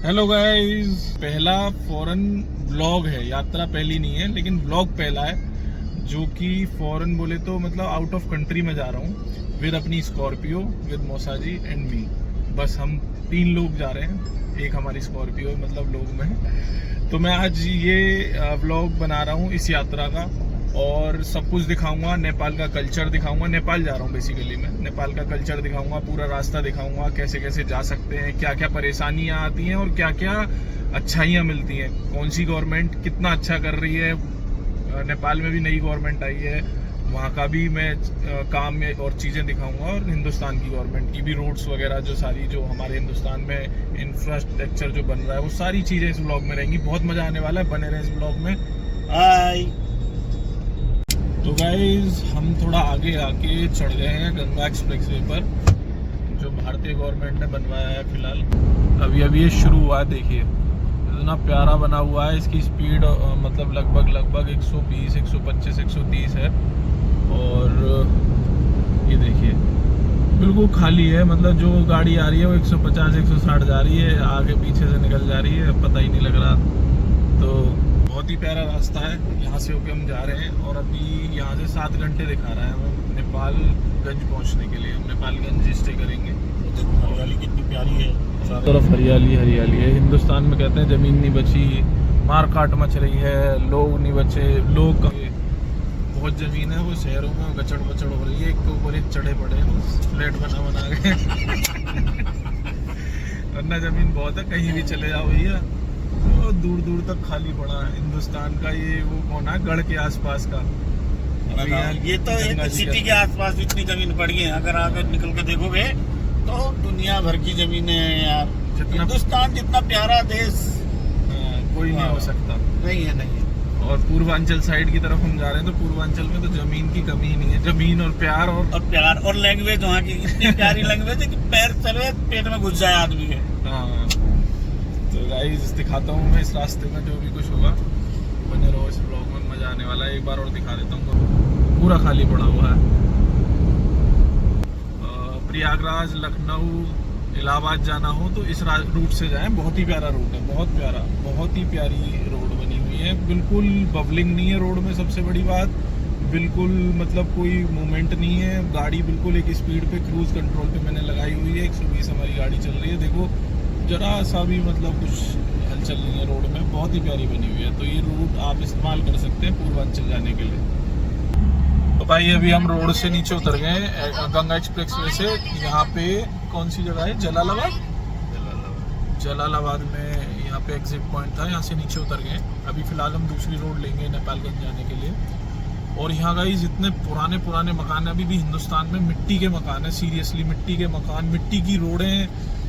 Hello guys, पहला foreign vlog है। यात्रा पहली नहीं है लेकिन व्लॉग पहला है, जो कि फॉरेन बोले तो मतलब आउट ऑफ कंट्री में जा रहा हूँ विद अपनी स्कॉर्पियो, विद मौसा जी एंड मी। बस हम 3 लोग जा रहे हैं, एक हमारी स्कॉर्पियो मतलब लोग में। तो मैं आज ये व्लॉग बना रहा हूँ इस यात्रा का, और सब कुछ दिखाऊंगा। नेपाल का कल्चर दिखाऊंगा। नेपाल जा रहा हूँ बेसिकली मैं, नेपाल का कल्चर दिखाऊंगा, पूरा रास्ता दिखाऊंगा, कैसे कैसे जा सकते हैं, क्या क्या परेशानियां आती हैं और क्या क्या अच्छाइयां मिलती हैं। कौन सी गवर्नमेंट कितना अच्छा कर रही है। नेपाल में भी नई गवर्नमेंट आई है, वहाँ का भी मैं काम में और चीज़ें दिखाऊंगा, और हिंदुस्तान की गवर्नमेंट की भी रोड्स वगैरह जो सारी जो हमारे हिंदुस्तान में इंफ्रास्ट्रक्चर जो बन रहा है वो सारी चीज़ें इस ब्लॉग में रहेंगी। बहुत मज़ा आने वाला है, बने रहे इस ब्लॉग में। हाय। तो गाइज हम थोड़ा आगे आके चढ़ गए हैं गंगा एक्सप्रेसवे पर, जो भारतीय गवर्नमेंट ने बनवाया है फिलहाल। अभी ये शुरू हुआ है। देखिए इतना प्यारा बना हुआ है। इसकी स्पीड मतलब लगभग 120, 125, 130 है। और ये देखिए बिल्कुल खाली है, मतलब जो गाड़ी आ रही है वो 150, 160 जा रही है, आगे पीछे से निकल जा रही है, पता ही नहीं लग रहा। तो बहुत ही प्यारा रास्ता है, यहाँ से होके हम जा रहे हैं। और अभी यहाँ से 7 घंटे दिखा रहा है हमें नेपालगंज पहुँचने के लिए। हम नेपालगंज स्टे करेंगे। हरियाली कितनी प्यारी है, चारों तरफ हरियाली हरियाली है। हिंदुस्तान में कहते हैं जमीन नहीं बची, मार काट मच रही है, लोग नहीं बचे। लोग बहुत जमीन है वो शहरों में गचड़ बचड़ हो रही है, एक के ऊपर एक चढ़े पड़े हैं फ्लैट बना के। वरना जमीन बहुत है, कहीं भी चले जाओ भैया, तो दूर दूर तक खाली पड़ा है हिंदुस्तान का। ये वो कौन है गढ़ के आसपास का, ये तो एक सिटी के आसपास इतनी जमीन पड़ी है। अगर आगे निकल के देखोगे तो दुनिया भर की जमीनें हैं यार। हिंदुस्तान जितना प्यारा देश कोई नहीं हो सकता। नहीं है। और पूर्वांचल साइड की तरफ हम जा रहे हैं, तो पूर्वांचल में तो जमीन की कमी ही नहीं है। जमीन और प्यार और लैंग्वेज वहाँ की इतनी प्यारी लैंग्वेज है कि पैर चले पेट में घुस जाए आदमी के। हाँ, तो गाइस दिखाता हूँ मैं इस रास्ते में जो भी कुछ होगा। बने रहो इस ब्लॉग में, मजा आने वाला है। एक बार और दिखा देता हूँ। पूरा खाली पड़ा हुआ है। प्रयागराज, लखनऊ, इलाहाबाद जाना हो तो इस रूट से जाएं। बहुत ही प्यारा रूट है, बहुत प्यारा, बहुत ही प्यारी रोड बनी हुई है। बिल्कुल बबलिंग नहीं है रोड में, सबसे बड़ी बात। बिल्कुल मतलब कोई मूवमेंट नहीं है। गाड़ी बिल्कुल एक स्पीड पे, क्रूज कंट्रोल पे मैंने लगाई हुई है। 120 हमारी गाड़ी चल रही है। देखो जरा सा भी मतलब कुछ हलचल नहीं है रोड में। बहुत ही प्यारी बनी हुई है। तो ये रूट आप इस्तेमाल कर सकते हैं पूर्वांचल जाने के लिए। तो भाई अभी हम रोड से नीचे उतर गए गंगा एक्सप्रेसवे से। यहाँ पे कौन सी जगह है? जलालाबाद में यहाँ पे एग्जिट पॉइंट था, यहाँ से नीचे उतर गए। अभी फिलहाल हम दूसरी रोड लेंगे नेपालगंज जाने के लिए। और यहाँ गाइस इतने पुराने मकान है। अभी भी हिंदुस्तान में मिट्टी के मकान है, सीरियसली मिट्टी के मकान, मिट्टी की रोडें,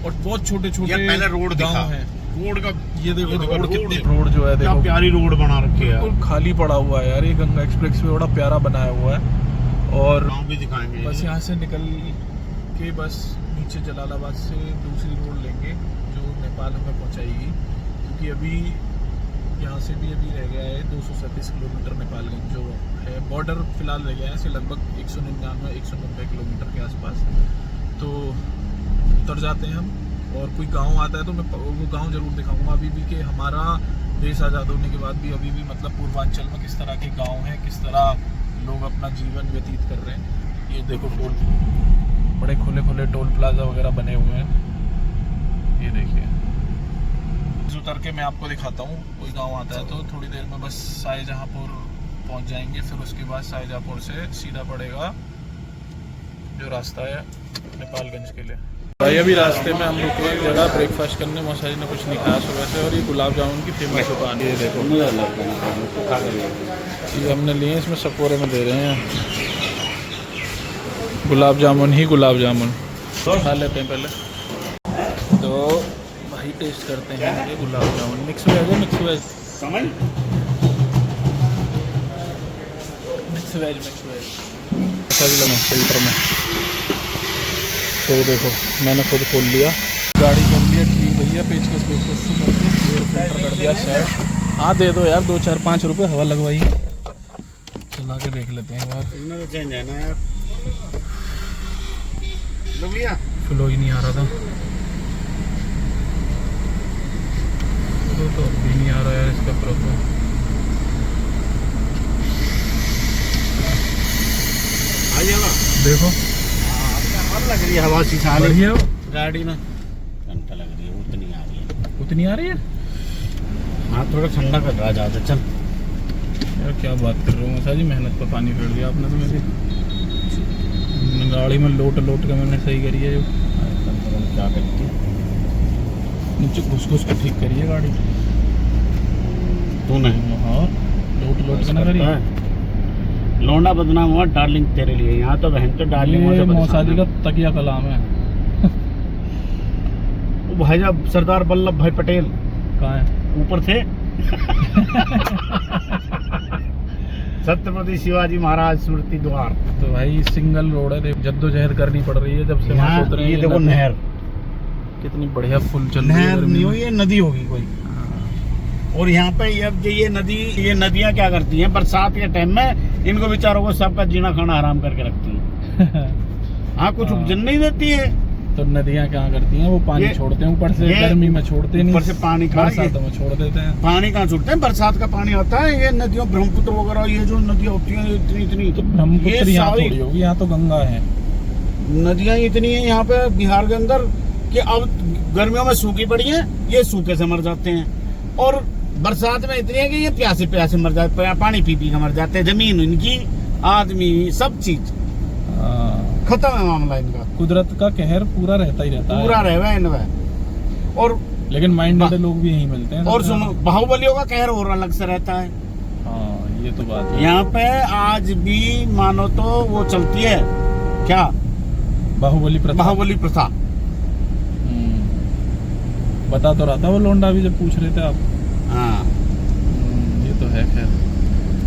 और बहुत छोटे पहले रोड गाँव है। रोड का ये देखो रोड कितनी, रोड जो है देखो प्यारी रोड बना रखी है, बिल्कुल खाली पड़ा हुआ है यार। ये गंगा एक्सप्रेसवे बड़ा प्यारा बनाया हुआ है। और भी दिखाएंगे। बस यहाँ से निकल के बस नीचे जलालाबाद से दूसरी रोड लेंगे जो नेपाल हमें पहुँचाएगी। क्योंकि अभी यहाँ से भी अभी रह गया है 237 किलोमीटर नेपालगंज जो है। बॉर्डर फिलहाल रह गया है ऐसे लगभग 199-190 किलोमीटर के आसपास। तो उतर जाते हैं हम, और कोई गांव आता है तो मैं वो गांव जरूर दिखाऊंगा। अभी भी कि हमारा देश आज़ाद होने के बाद भी अभी भी मतलब पूर्वांचल में किस तरह के गांव हैं, किस तरह लोग अपना जीवन व्यतीत कर रहे हैं। ये देखो टोल, बड़े खुले टोल प्लाजा वगैरह बने हुए हैं। ये देखिए उतर के मैं आपको दिखाता हूँ। कोई गांव आता है तो थोड़ी देर में बस शाहजहाँपुर पहुँच जाएंगे। फिर उसके बाद शाहजहाँपुर से सीधा पड़ेगा जो रास्ता है नेपालगंज के लिए। भाई अभी रास्ते में हम रुके एक जगह ब्रेकफास्ट करने। मौसा जी ने कुछ नहीं खाया सुबह से, और ये गुलाब जामुन की फेमस दुकान है। ये देखो ये हमने लिए, इसमें सकोरे में दे रहे हैं गुलाब जामुन ही गुलाब जामुन। खा लेते हैं पहले तो भाई, टेस्ट करते हैं ये गुलाब जामुन। मिक्स वेज है, मिक्स वेज लगा फिल्टर में। तो देखो मैंने खुद खोल लिया, गाड़ी खोल लिया। ठीक भैया, पेचकस से करके फिल्टर कर दिया सेट। हाँ दे दो यार, 2, 4, 5 रुपये हवा लगवाई। चला के देख लेते हैं यार। इसमें तो चेंज है ना यार, फ्लो ही नहीं आ रहा था। बस साले बढ़िया हो। गाड़ी में घंटा लग रही है, उतनी आ रही है। उतनी आ रही है हाँ थोड़ा ठंडा कर रहा है ज्यादा। चल यार, क्या बात कर रहे हो मौसा जी, मेहनत पर पानी फेर दिया आपने तो मेरी गाड़ी में लोट के मैंने सही करी है। जो क्या करती है नीचे घुस के ठीक करी है गाड़ी तूने। हाँ, लोट के ना करी। लौंडा बदनाम हुआ डार्लिंग तेरे लिए। यहाँ तो बहन तो डार्लिंग ये मौसा जी का तकिया कलाम है। वो भाई साहब सरदार वल्लभ भाई पटेल कहाँ है? ऊपर थे। छत्रपति शिवाजी महाराज स्मृति द्वार। तो भाई सिंगल रोड है, जद्दोजहद करनी पड़ रही है जब से वहाँ सोच रहे हैं। ये देखो नहर कितनी बढ़िया फुल चल रही है। नहर नहीं हो, ये नदी होगी कोई। और यहाँ पे ये नदियाँ क्या करती हैं बरसात के टाइम में, इनको बेचारों को सबका जीना खाना हराम करके रखती हैं। हाँ कुछ उपजन नहीं देती है। तो नदियाँ क्या करती हैं, वो पानी छोड़ते हैं ऊपर से, गर्मी में छोड़ते नहीं, ऊपर से पानी बरसातों में छोड़ देते हैं। पानी कहाँ छोड़ते हैं, बरसात का पानी आता है। ये नदियों ब्रह्मपुत्र वगैरह ये जो नदियाँ होती हैं इतनी तो ब्रह्मपुत्र यहाँ थोड़ी होगी, यहाँ तो गंगा है। नदियाँ इतनी है यहाँ पे बिहार के अंदर कि अब गर्मियों में सूखी पड़ी है, ये सूखे से मर जाते हैं। और बरसात में इतनी है कि ये प्यासे मर जाते हैं, पानी पी के मर जाते हैं। जमीन इनकी, आदमी, सब चीज खत्म है मामला इनका। कुदरत का कहर पूरा रहता ही रहता है, पूरा रहवा है इनका। और लेकिन माइंडेड लोग भी यही मिलते हैं। और सुनो, बाहुबलियों का कहर और अलग से रहता है। हाँ ये तो बात है। यहाँ पे आज भी मानो तो वो चलती है क्या, बाहुबली प्रथा। बता तो रहा था वो लौंडा भी जब पूछ रहे थे आप। हाँ ये तो है। खैर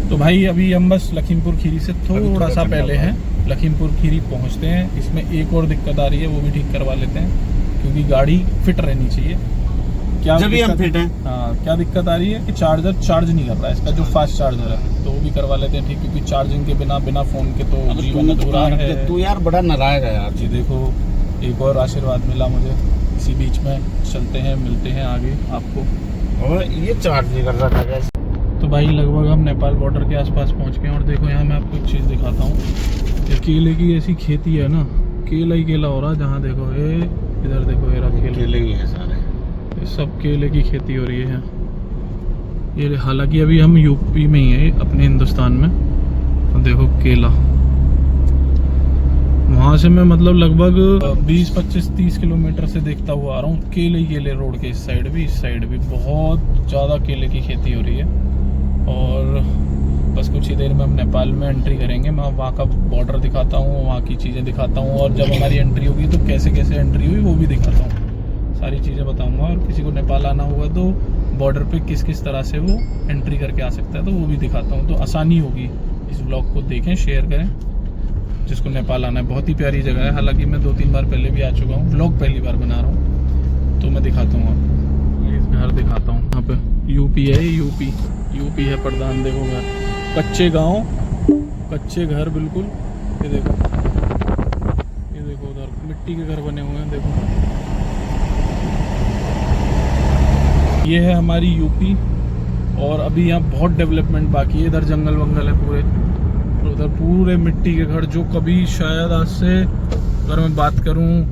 तो भाई अभी हम बस लखीमपुर खीरी से थोड़ा सा पहले हैं, लखीमपुर खीरी पहुंचते हैं। इसमें एक और दिक्कत आ रही है, वो भी ठीक करवा लेते हैं क्योंकि गाड़ी फिट रहनी चाहिए। क्या जब भी हम फिट हैं। हाँ, क्या दिक्कत आ रही है कि चार्जर चार्ज नहीं कर रहा है इसका, जो फास्ट चार्जर है, तो वो भी करवा लेते हैं ठीक, क्योंकि चार्जिंग के बिना फोन के तो जीवन अधूरा है। तू यार बड़ा नाराज है यार। जी देखो, एक और आशीर्वाद मिला मुझे, इसी बीच में चलते हैं, मिलते हैं आगे आपको। और ये चार्ज नहीं कर रहा था गैस। तो भाई लगभग हम नेपाल बॉर्डर के आसपास पहुंच गए। और देखो यहाँ मैं आपको एक चीज़ दिखाता हूँ, ये केले की ऐसी खेती है ना, केला ही केला हो रहा है जहाँ देखो। ये इधर देखो, ये केले ही है सारे, ये सब केले की खेती हो रही है। ये हालांकि अभी हम यूपी में ही है, अपने हिंदुस्तान में। तो देखो केला, वहाँ से मैं मतलब लगभग 20, 25, 30 किलोमीटर से देखता हुआ आ रहा हूँ। केले ही केले, रोड के इस साइड भी बहुत ज़्यादा केले की खेती हो रही है। और बस कुछ ही देर में हम नेपाल में एंट्री करेंगे। मैं वहाँ का बॉर्डर दिखाता हूँ, वहाँ की चीज़ें दिखाता हूँ, और जब हमारी एंट्री होगी तो कैसे एंट्री हुई वो भी दिखाता हूँ। सारी चीज़ें बताऊँगा। और किसी को नेपाल आना हुआ तो बॉर्डर पे किस तरह से वो एंट्री करके आ सकता है, तो वो भी दिखाता हूँ। तो आसानी होगी। इस ब्लॉग को देखें, शेयर करें जिसको नेपाल आना है। बहुत ही प्यारी जगह है, हालांकि मैं 2-3 बार पहले भी आ चुका हूँ। ब्लॉग पहली बार बना रहा हूँ, तो मैं दिखाता हूँ आपको। ये घर दिखाता हूँ, यहाँ पे यूपी है, यूपी है प्रधान। देखो घर, कच्चे गांव, कच्चे घर बिल्कुल। ये देखो उधर मिट्टी के घर बने हुए हैं, देखो। ये है हमारी यूपी, और अभी यहाँ बहुत डेवलपमेंट बाकी है। इधर जंगल वंगल है पूरे, और उधर पूरे मिट्टी के घर, जो कभी शायद आज से अगर मैं बात करूँ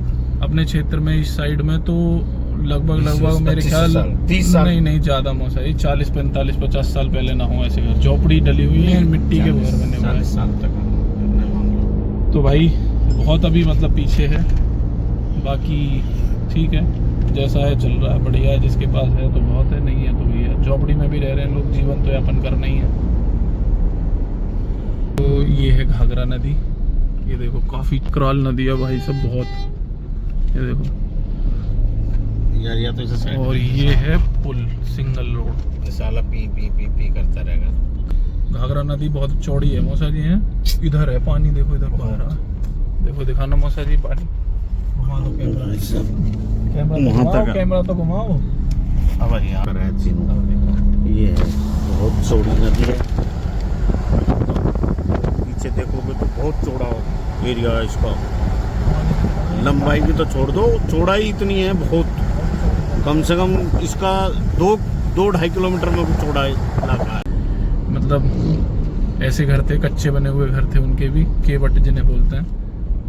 अपने क्षेत्र में इस साइड में, तो लगभग मेरे ख्याल 30 साल नहीं ज़्यादा मौसा, 40, 45, 50 साल पहले ना हो ऐसे घर। झोपड़ी डली हुई है, मिट्टी के घर बने हुए हैं। तो भाई बहुत अभी मतलब पीछे है, बाकी ठीक है, जैसा है चल रहा है, बढ़िया है। जिसके पास है तो बहुत है, नहीं है तो भी है। झोपड़ी में भी रह रहे हैं लोग, जीवन तो यापन करना ही है। तो ये है घाघरा नदी, ये देखो काफ़ी क्रॉल नदी है भाई सब, बहुत। ये देखो या तो इसे और ये है पुल, सिंगल रोड। साला पी करता रहेगा। घाघरा नदी बहुत चौड़ी है मौसा जी। है इधर है पानी, देखो इधर बह रहा है, देखो दिखाना मौसा जी पानी। घुमा दो कैमरा तो घुमाओ। अब यहाँ पर है ये है बहुत चौड़ी नदी है। पीछे देखोगे तो बहुत चौड़ा एरिया है इसका। लंबाई भी तो छोड़ दो, चौड़ाई इतनी है बहुत, कम से कम इसका 2-2.5 किलोमीटर में चौड़ा इलाका है। मतलब ऐसे घर थे, कच्चे बने हुए घर थे उनके भी, केवट जिन्हें बोलते हैं।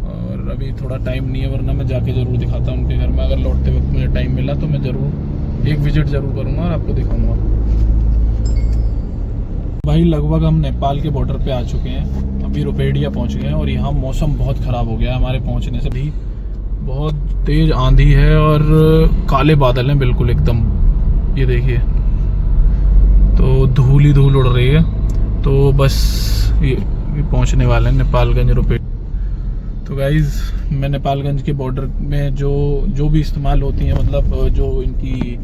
और पर अभी थोड़ा टाइम नहीं है, वरना मैं जाके ज़रूर दिखाता उनके घर में। अगर लौटते वक्त मुझे टाइम मिला तो मैं ज़रूर एक विजिट ज़रूर करूँगा और आपको दिखाऊँगा। भाई लगभग हम नेपाल के बॉर्डर पे आ चुके हैं, अभी रुपेडिया पहुँच गए हैं और यहाँ मौसम बहुत ख़राब हो गया है हमारे पहुँचने से भी। बहुत तेज़ आंधी है और काले बादल हैं बिल्कुल एकदम, ये देखिए, तो धूल ही धूल उड़ रही है। तो बस ये पहुंचने वाले हैं नेपालगंज रुपेडिया। तो गाइज़ मैं नेपालगंज के बॉर्डर में जो भी इस्तेमाल होती हैं, मतलब जो इनकी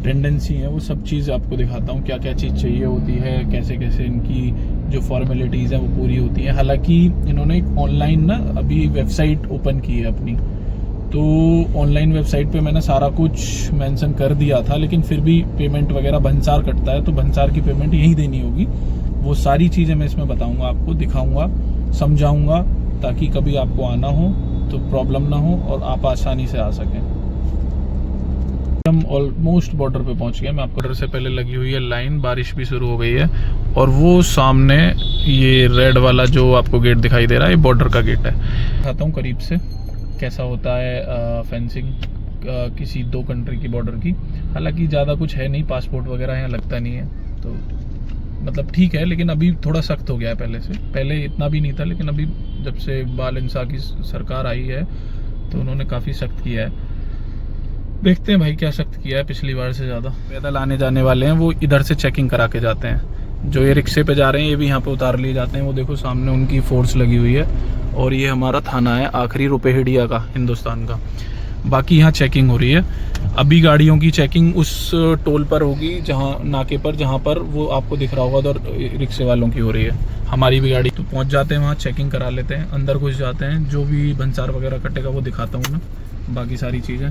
टेंडेंसी है, वो सब चीज़ आपको दिखाता हूँ। क्या क्या चीज़ चाहिए होती है, कैसे कैसे इनकी जो फॉर्मेलिटीज़ हैं वो पूरी होती हैं। हालांकि इन्होंने एक ऑनलाइन ना अभी वेबसाइट ओपन की है अपनी, तो ऑनलाइन वेबसाइट पे मैंने सारा कुछ मेंशन कर दिया था, लेकिन फिर भी पेमेंट वगैरह भंसार कटता है, तो भंसार की पेमेंट यहीं देनी होगी। वो सारी चीज़ें मैं इसमें बताऊंगा, आपको दिखाऊंगा, समझाऊंगा, ताकि कभी आपको आना हो तो प्रॉब्लम ना हो और आप आसानी से आ सकें। हम ऑलमोस्ट बॉर्डर पे पहुंच गए। मैं आपको बॉर्डर से पहले लगी हुई है लाइन, बारिश भी शुरू हो गई है और वो सामने ये रेड वाला जो आपको गेट दिखाई दे रहा है, ये बॉर्डर का गेट है। दिखाता हूँ करीब से कैसा होता है फेंसिंग किसी दो कंट्री की बॉर्डर की। हालांकि ज़्यादा कुछ है नहीं, पासपोर्ट वगैरह यहाँ लगता नहीं है, तो मतलब ठीक है, लेकिन अभी थोड़ा सख्त हो गया है पहले से। पहले इतना भी नहीं था, लेकिन अभी जब से बाल इंसाफ की सरकार आई है तो उन्होंने काफ़ी सख्त किया है। देखते हैं भाई क्या सख्त किया है पिछली बार से ज़्यादा। पैदल आने जाने वाले हैं वो इधर से चेकिंग करा के जाते हैं। जो ये रिक्शे पे जा रहे हैं ये भी यहाँ पे उतार लिए जाते हैं। वो देखो सामने उनकी फोर्स लगी हुई है और ये हमारा थाना है आखिरी रुपेडिया का, हिंदुस्तान का। बाकी यहाँ चेकिंग हो रही है। अभी गाड़ियों की चेकिंग उस टोल पर होगी, जहाँ नाके पर, जहाँ पर वो आपको दिख रहा होगा उधर रिक्शे वालों की हो रही है। हमारी भी गाड़ी तो पहुँच जाते हैं वहाँ, चेकिंग करा लेते हैं, अंदर घुस जाते हैं। जो भी भंसार वगैरह कटेगा वो दिखाता हूँ मैं, बाकी सारी चीज़ें।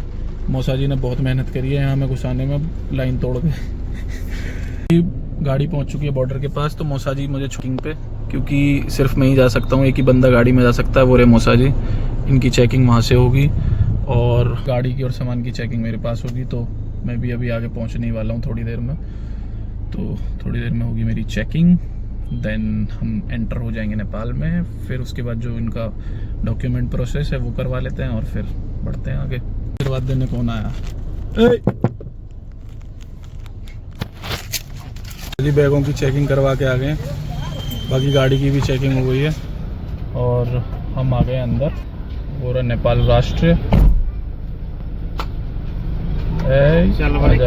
मौसा जी ने बहुत मेहनत करी है यहाँ में घुसाने में, लाइन तोड़ के। गाड़ी पहुँच चुकी है बॉर्डर के पास, तो मौसा जी मुझे चेकिंग पे, क्योंकि सिर्फ मैं ही जा सकता हूँ, एक ही बंदा गाड़ी में जा सकता है, वो रे मौसा जी। इनकी चेकिंग वहाँ से होगी और गाड़ी की और सामान की चेकिंग मेरे पास होगी। तो मैं भी अभी आगे पहुँचने ही वाला हूँ थोड़ी देर में। तो थोड़ी देर में होगी मेरी चेकिंग, देन हम एंटर हो जाएंगे नेपाल में। फिर उसके बाद जो इनका डॉक्यूमेंट प्रोसेस है वो करवा लेते हैं और फिर बढ़ते हैं आगे। आशीर्वाद देने कौन आया? बैगों की चेकिंग करवा के आ गए, बाकी गाड़ी की भी चेकिंग हो गई है और हम आ गए अंदर। पूरा नेपाल राष्ट्र। चल भाई,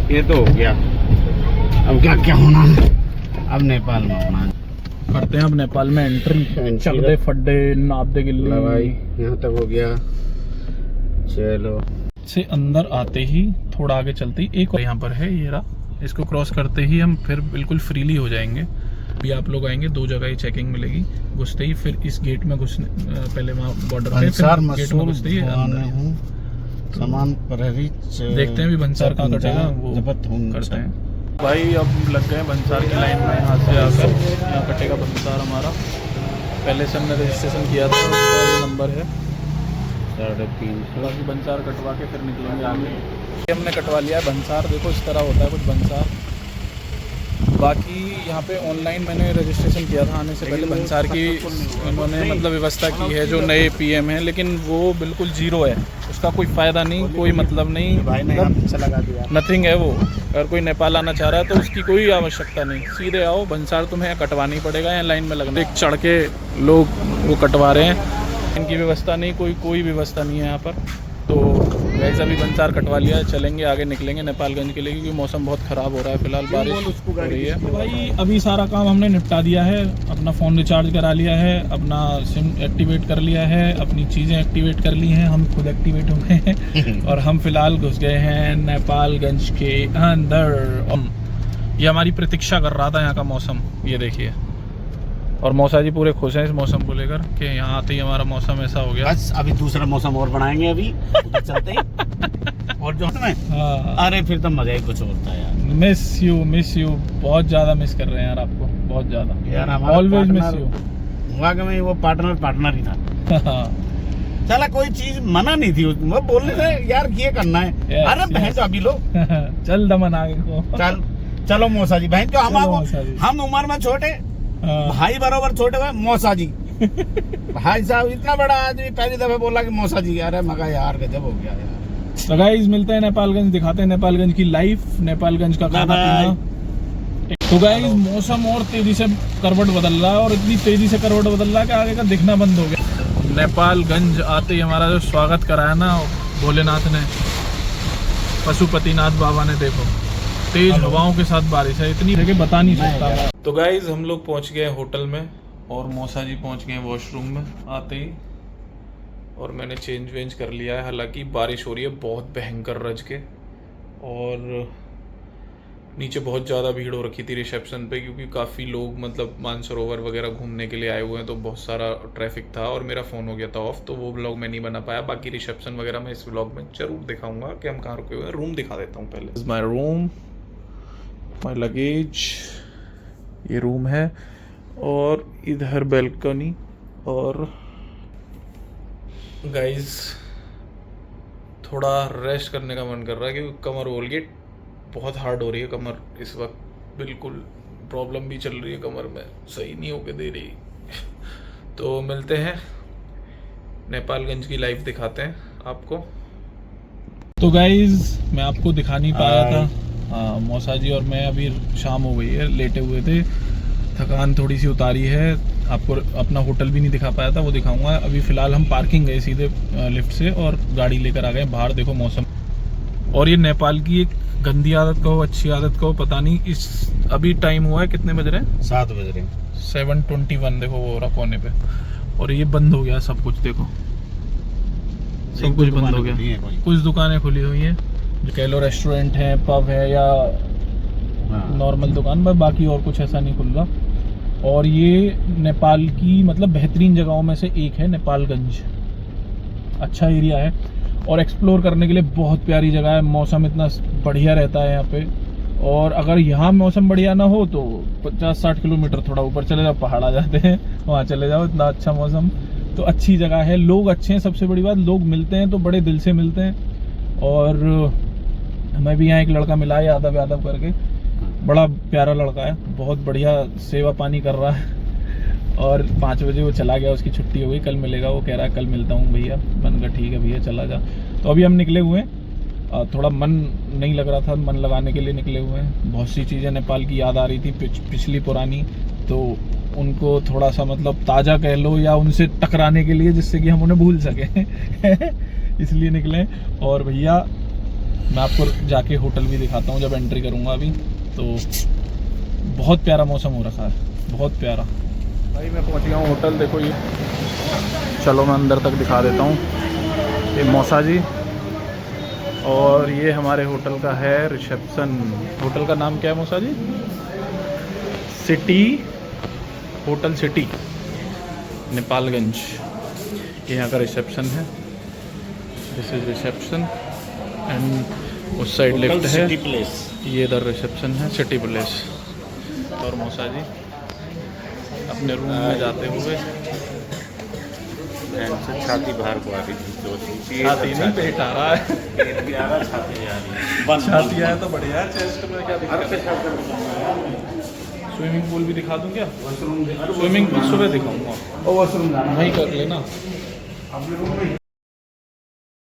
ये तो हो गया। अब क्या क्या होना है, अब नेपाल में होना है। करते हैं अब नेपाल में एंट्री। चलदे फड्डे नापदे गिल्ले भाई, यहाँ तक हो गया। चलो से अंदर आते ही थोड़ा आगे चलते ही एक और यहाँ पर है, ये रहा। इसको क्रॉस करते ही हम फिर बिल्कुल फ्रीली हो जाएंगे। भी आप लोग आएंगे, दो जगह ही चेकिंग मिलेगी। घुसते ही फिर इस गेट में घुसने पहले वहाँ बॉर्डर पे, फिर गेट में घुसते ही सामान प्रहरी। देखते हैं भी भंसार कहाँ कटेगा, वो करते हैं। भाई अब लग गए भंसार की लाइन में, यहाँ से आकर यहाँ कटेगा भंसार हमारा। पहले से हमने रजिस्ट्रेशन किया था, उसका नंबर है 350। बाकी भंसार कटवा के फिर निकलेंगे आगे। हमने कटवा लिया है भंसार, देखो इस तरह होता है कुछ भंसार। बाकी यहाँ पे ऑनलाइन मैंने रजिस्ट्रेशन किया था आने से पहले। भंसार की इन्होंने मतलब व्यवस्था की है जो नए पीएम हैं, लेकिन वो बिल्कुल जीरो है, उसका कोई फ़ायदा नहीं, कोई मतलब नहीं, मतलब नथिंग है वो। अगर कोई नेपाल आना चाह रहा है तो उसकी कोई आवश्यकता नहीं, सीधे आओ। भंसार तुम्हें कटवाना ही पड़ेगा, यहाँ लाइन में लगना। एक चढ़ के लोग वो कटवा रहे हैं, इनकी व्यवस्था नहीं, कोई व्यवस्था नहीं है यहाँ पर। तो वैसे अभी भंसार कटवा लिया है, चलेंगे आगे, निकलेंगे नेपालगंज के लिए, क्योंकि मौसम बहुत ख़राब हो रहा है फिलहाल, बारिश हो रही है। तो भाई अभी सारा काम हमने निपटा दिया है, अपना फ़ोन रिचार्ज करा लिया है, अपना सिम एक्टिवेट कर लिया है, अपनी चीज़ें एक्टिवेट कर ली हैं, हम खुद एक्टिवेट हो गए हैं और हम फिलहाल घुस गए हैं नेपालगंज के अंदर। ये हमारी प्रतीक्षा कर रहा था यहाँ का मौसम, ये देखिए। और मौसा जी पूरे खुश हैं इस मौसम को लेकर कि यहाँ आते ही हमारा मौसम ऐसा हो गया। बस अभी दूसरा मौसम और बनाएंगे अभी चलते ही। और जो में अरे फिर तो मजा ही कुछ होता है यार। मिस यू बहुत ज़्यादा मिस कर रहे हैं यार आपको, बहुत ज़्यादा यार। Always miss you. वाकई में वो पार्टनर ही था। चला कोई चीज मना नहीं थी वो बोलने से यार ये करना है। अरे बहन तो अभी लो चल दमन आगे को चलो मौसा जी, बहन जो हम उम्र में छोटे, भाई बराबर छोटे हुए मौसा जी। भाई साहब इतना बड़ा आदमी पहली दफे बोला कि मौसा जी आ रहा है, मगा यार गजब हो गया यार। तो गाइस मिलते हैं नेपालगंज, दिखाते हैं नेपालगंज की लाइफ, नेपालगंज का खाना पीना। तो गाइस मौसम और तेजी से करवट बदल रहा है, और इतनी तेजी से करवट बदल रहा है कि आगे का दिखना बंद हो गया। नेपालगंज आते ही हमारा जो स्वागत कराया ना भोलेनाथ ने, पशुपतिनाथ बाबा ने, देखो तेज हवाओं के साथ बारिश है, इतनी जगह बता नहीं सकता। तो गाइस हम लोग पहुंच गए होटल में, और मौसा जी पहुंच गए वॉशरूम में आते ही, और मैंने चेंज वेंज कर लिया है। हालांकि बारिश हो रही है बहुत भयंकर रज के, और नीचे बहुत ज़्यादा भीड़ हो रखी थी रिसेप्शन पे, क्योंकि काफ़ी लोग मतलब मानसरोवर वगैरह घूमने के लिए आए हुए हैं, तो बहुत सारा ट्रैफिक था, और मेरा फ़ोन हो गया था ऑफ, तो वो व्लॉग मैं नहीं बना पाया। बाकी रिसेप्शन वगैरह मैं इस व्लॉग में ज़रूर दिखाऊंगा कि हम कहाँ रुके हुए हैं। रूम दिखा देता हूँ पहले। माई रूम, माई लगेज, ये रूम है, और इधर बैल्कनी। और गाइस थोड़ा रेस्ट करने का मन कर रहा है, क्योंकि कमर बोल के बहुत हार्ड हो रही है कमर इस वक्त, बिल्कुल प्रॉब्लम भी चल रही है कमर में, सही नहीं होके दे रही। तो मिलते हैं, नेपालगंज की लाइफ दिखाते हैं आपको। तो गाइज मैं आपको दिखा नहीं पाया था, हाँ मौसा जी और मैं अभी शाम हो गई है, लेटे हुए थे, थकान थोड़ी सी उतारी है। आपको अपना होटल भी नहीं दिखा पाया था, वो दिखाऊंगा। अभी फ़िलहाल हम पार्किंग गए सीधे लिफ्ट से, और गाड़ी लेकर आ गए। बाहर देखो मौसम, और ये नेपाल की एक गंदी आदत कहो अच्छी आदत कहो पता नहीं, इस अभी टाइम हुआ है, कितने बज रहे हैं? 7 बज रहे हैं, 7:21। देखो वो रहा कोने पे, और ये बंद हो गया सब कुछ, देखो सब कुछ बंद हो गया। कुछ दुकानें खुली हुई हैं, जो कह लो रेस्टोरेंट है, पब है, या नॉर्मल दुकान, पर बाकी और कुछ ऐसा नहीं खुल रहा। और ये नेपाल की मतलब बेहतरीन जगहों में से एक है नेपालगंज, अच्छा एरिया है, और एक्सप्लोर करने के लिए बहुत प्यारी जगह है। मौसम इतना बढ़िया रहता है यहाँ पे, और अगर यहाँ मौसम बढ़िया ना हो तो 50-60 किलोमीटर थोड़ा ऊपर चले जाओ, पहाड़ आ जाते हैं, वहाँ चले जाओ, इतना अच्छा मौसम। तो अच्छी जगह है, लोग अच्छे हैं, सबसे बड़ी बात लोग मिलते हैं तो बड़े दिल से मिलते हैं। और हमें भी यहाँ एक लड़का मिला है यादव करके, बड़ा प्यारा लड़का है, बहुत बढ़िया सेवा पानी कर रहा है। और 5 बजे वो चला गया, उसकी छुट्टी हो गई, कल मिलेगा। वो कह रहा है कल मिलता हूँ भैया। मन का ठीक है भैया, चला जा। तो अभी हम निकले हुए हैं, थोड़ा मन नहीं लग रहा था, मन लगाने के लिए निकले हुए हैं। बहुत सी चीज़ें नेपाल की याद आ रही थी, पिछली पुरानी, तो उनको थोड़ा सा मतलब ताज़ा कह लो, या उनसे टकराने के लिए, जिससे कि हम उन्हें भूल सकें इसलिए निकले। और भैया मैं आपको जाके होटल भी दिखाता हूँ जब एंट्री करूँगा अभी। तो बहुत प्यारा मौसम हो रखा है, बहुत प्यारा। भाई मैं पहुंच गया हूँ होटल, देखो ये, चलो मैं अंदर तक दिखा देता हूँ। ये मौसा जी, और ये हमारे होटल का है रिसेप्शन। होटल का नाम क्या है मौसा जी? City hotel city Nepalganj. ये यहाँ का रिसेप्शन है, दिस इज रिसेप्शन, एंड उस साइड लिफ्ट है, ये इधर रिसेप्शन है, सिटी प्लेस। और मौसा जी अपने रूम में जाते हुए, छाती बाहर को आ रही थी, छाती नहीं पेट आ रहा है, छाती आया तो बढ़िया है, चेस्ट में क्या दिक्कत है। स्विमिंग पूल भी दिखा दूं क्या? स्विमिंग पूल सुबह दिखाऊंगा, वहीं कर लेना।